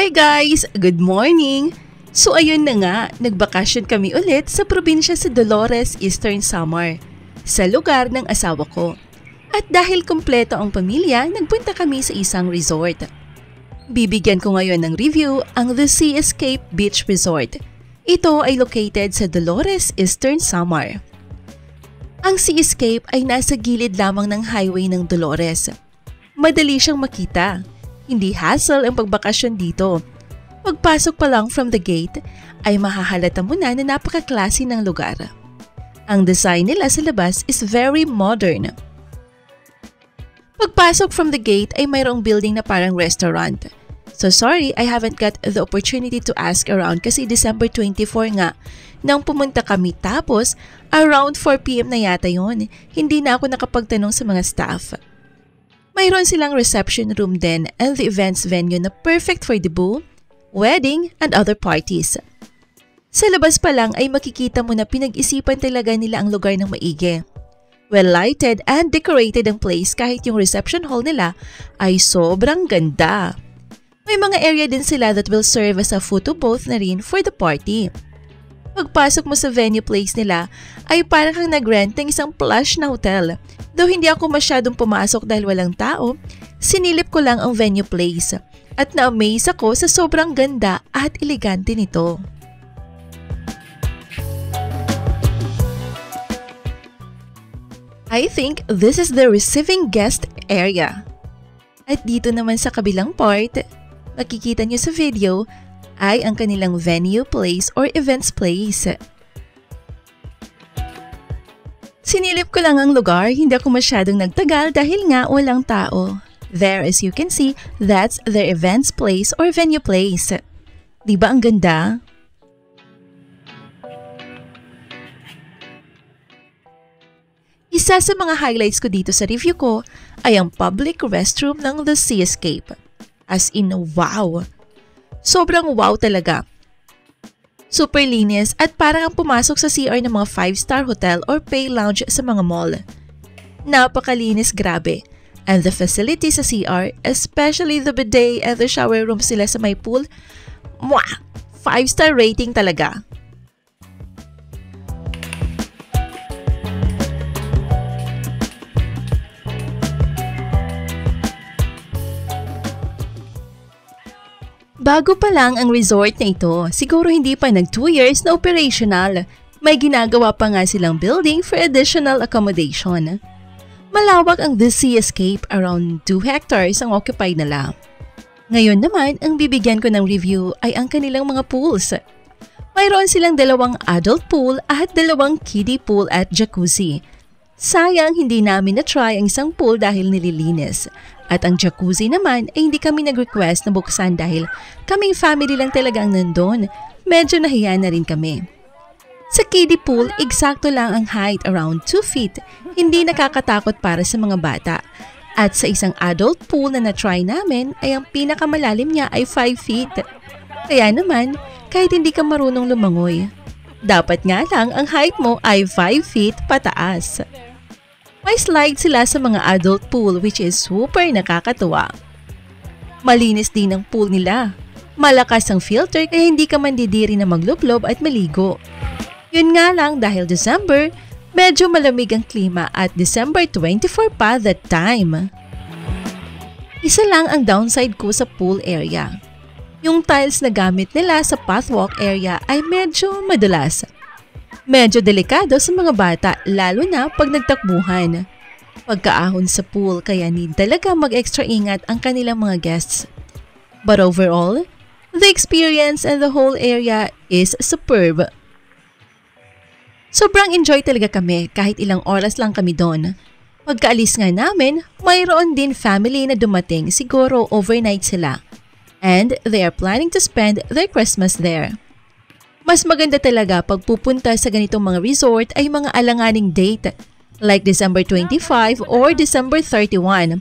Hi guys! Good morning! So ayun na nga, nagbakasyon kami ulit sa probinsya sa Dolores, Eastern Samar, sa lugar ng asawa ko. At dahil kumpleto ang pamilya, nagpunta kami sa isang resort. Bibigyan ko ngayon ng review ang The Seascape Beach Resort. Ito ay located sa Dolores, Eastern Samar. Ang Seascape ay nasa gilid lamang ng highway ng Dolores. Madali siyang makita. Hindi hassle ang pagbakasyon dito. Pagpasok pa lang from the gate ay mahahalata mo na napaka-classy ng lugar. Ang design nila sa labas is very modern. Pagpasok from the gate ay mayroong building na parang restaurant. So sorry, I haven't got the opportunity to ask around kasi December 24 nga nang pumunta kami, tapos around 4 PM na yata yon. Hindi na ako nakapagtanong sa mga staff. Mayroon silang reception room din and the events venue na perfect for debut, wedding, and other parties. Sa labas pa lang ay makikita mo na pinag-isipan talaga nila ang lugar ng maigi. Well-lighted and decorated ang place kahit yung reception hall nila ay sobrang ganda. May mga area din sila that will serve as a photo booth na rin for the party. Pagpasok mo sa venue place nila ay parang kang nag-rent ng isang plush na hotel. Though hindi ako masyadong pumasok dahil walang tao, sinilip ko lang ang venue place at na-amaze ako sa sobrang ganda at elegante nito. I think this is the receiving guest area. At dito naman sa kabilang part, makikita nyo sa video, ay ang kanilang venue place or events place. Sinilip ko lang ang lugar, hindi ako masyadong nagtagal dahil nga walang tao. There, as you can see, that's their events place or venue place. Diba ang ganda? Isa sa mga highlights ko dito sa review ko ay ang public restroom ng The Seascape. As in, wow! Sobrang wow talaga. Super linis at parang ang pumasok sa CR ng mga 5-star hotel or pay lounge sa mga mall. Napakalinis, grabe. And the facilities sa CR, especially the bidet and the shower room sila sa may pool, 5-star rating talaga. Bago pa lang ang resort na ito, siguro hindi pa nag 2 years na operational. May ginagawa pa nga silang building for additional accommodation. Malawak ang The Seascape, around 2 hectares ang occupied nila. Ngayon naman, ang bibigyan ko ng review ay ang kanilang mga pools. Mayroon silang 2 adult pool at 2 kiddie pool at jacuzzi. Sayang hindi namin na-try ang isang pool dahil nililinis. At ang jacuzzi naman ay hindi kami nag-request na buksan dahil kaming family lang talaga ang nandun. Medyo nahiya na rin kami. Sa kiddie pool, eksakto lang ang height, around 2 feet. Hindi nakakatakot para sa mga bata. At sa isang adult pool na na-try namin ay ang pinakamalalim niya ay 5 feet. Kaya naman, kahit hindi ka marunong lumangoy, dapat nga lang ang height mo ay 5 feet pataas. May slide sila sa mga adult pool which is super nakakatuwa. Malinis din ang pool nila. Malakas ang filter kaya hindi ka mandidiri na maglublob at maligo. Yun nga lang dahil December, medyo malamig ang klima at December 24 pa that time. Isa lang ang downside ko sa pool area. Yung tiles na gamit nila sa pathwalk area ay medyo madulas. Medyo delikado sa mga bata lalo na pag nagtakbuhan. Pagkaahon sa pool kaya need talaga mag-extra ingat ang kanilang mga guests. But overall, the experience and the whole area is superb. Sobrang enjoy talaga kami kahit ilang oras lang kami doon. Pagkaalis nga namin, mayroon din family na dumating, siguro overnight sila. And they are planning to spend their Christmas there. Mas maganda talaga pag pupunta sa ganitong mga resort ay mga alanganing date like December 25 or December 31.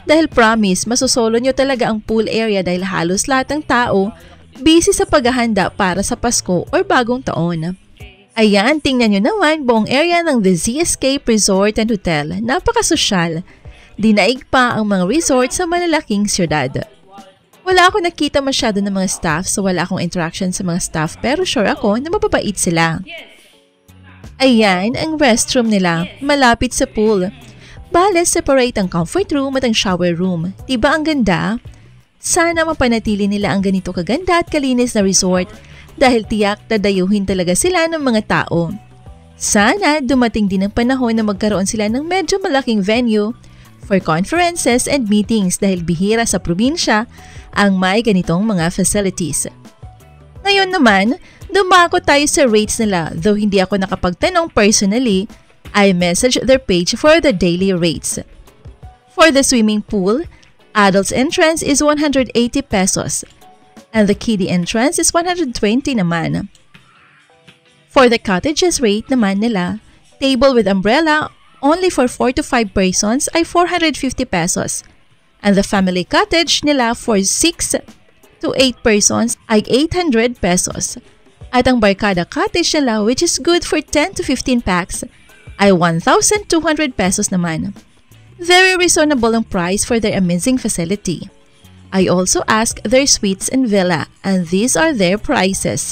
Dahil promise, masosolo nyo talaga ang pool area dahil halos lahat ng tao busy sa paghahanda para sa Pasko or Bagong Taon. Ayan, tingnan nyo naman buong area ng The Seascape Resort and Hotel. Napakasosyal. Dinaig pa ang mga resort sa malalaking syudad. Wala ako nakita masyado ng mga staff so wala akong interaction sa mga staff pero sure ako na mababait sila. Ayan ang restroom nila, malapit sa pool. Bale, separate ang comfort room at ang shower room. Diba ang ganda? Sana mapanatili nila ang ganito kaganda at kalinis na resort dahil tiyak dadayuhin talaga sila ng mga tao. Sana dumating din ang panahon na magkaroon sila ng medyo malaking venue for conferences and meetings dahil bihira sa probinsya ang may ganitong mga facilities. Ngayon naman, dumako tayo sa rates nila though hindi ako nakapagtanong personally, I messaged their page for the daily rates. For the swimming pool, adults entrance is 180 pesos and the kiddie entrance is 120 naman. For the cottages rate naman nila, table with umbrella only for 4 to 5 persons ay 450 pesos. And the family cottage nila for 6 to 8 persons ay 800 pesos. At ang barkada cottage nila which is good for 10 to 15 packs ay 1,200 pesos naman. Very reasonable ang price for their amazing facility. I also asked their suites and villa and these are their prices.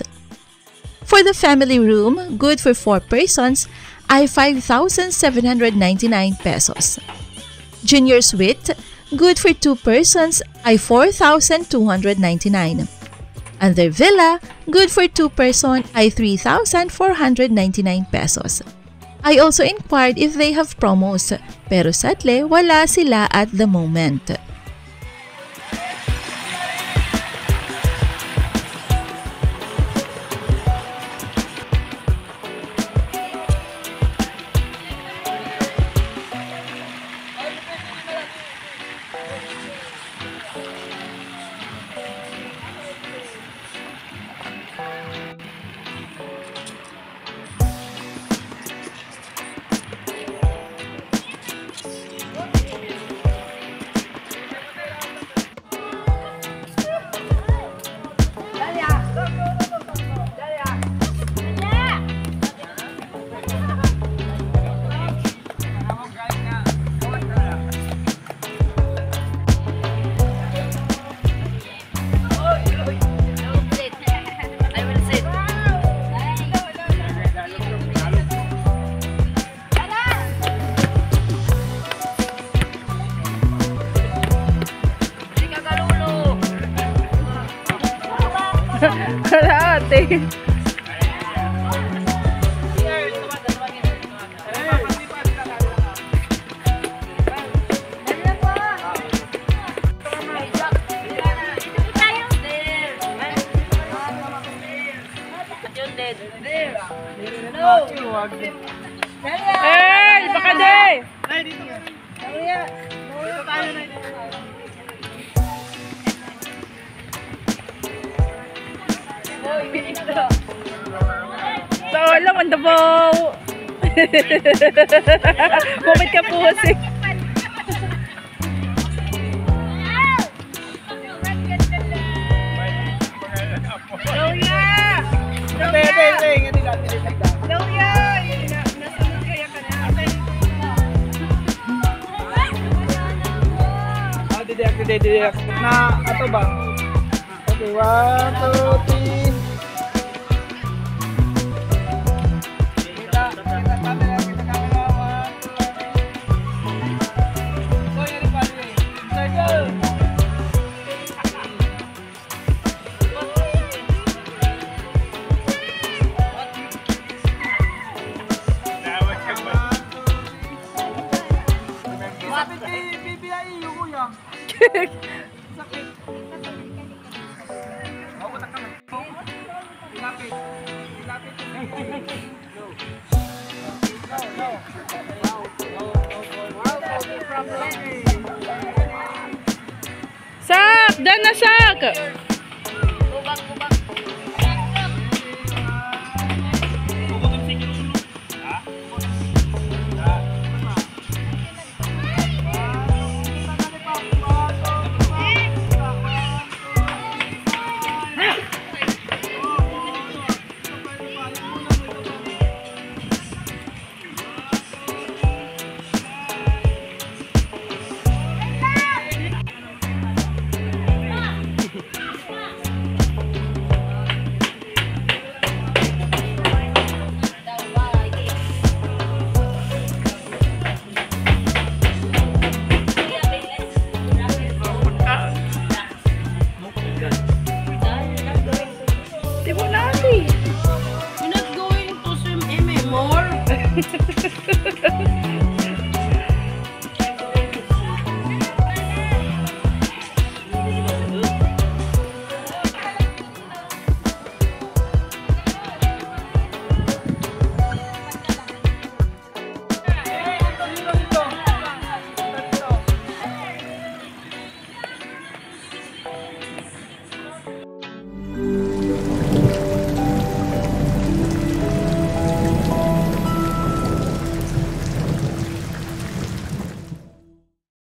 For the family room, good for 4 persons, ay 5,799 pesos. Junior suite, good for 2 persons, ay 4,299. And their villa, good for 2 person, ay 3,499 pesos. I also inquired if they have promos, pero sadly, wala sila at the moment. Kalahati. Eh, baka de. Dito tayo na. Tawala, mandabaw. Bumit ka pusi. Didiak na ato ba? Okay, 1, 2, 3. Sak! Dyan na, Sak!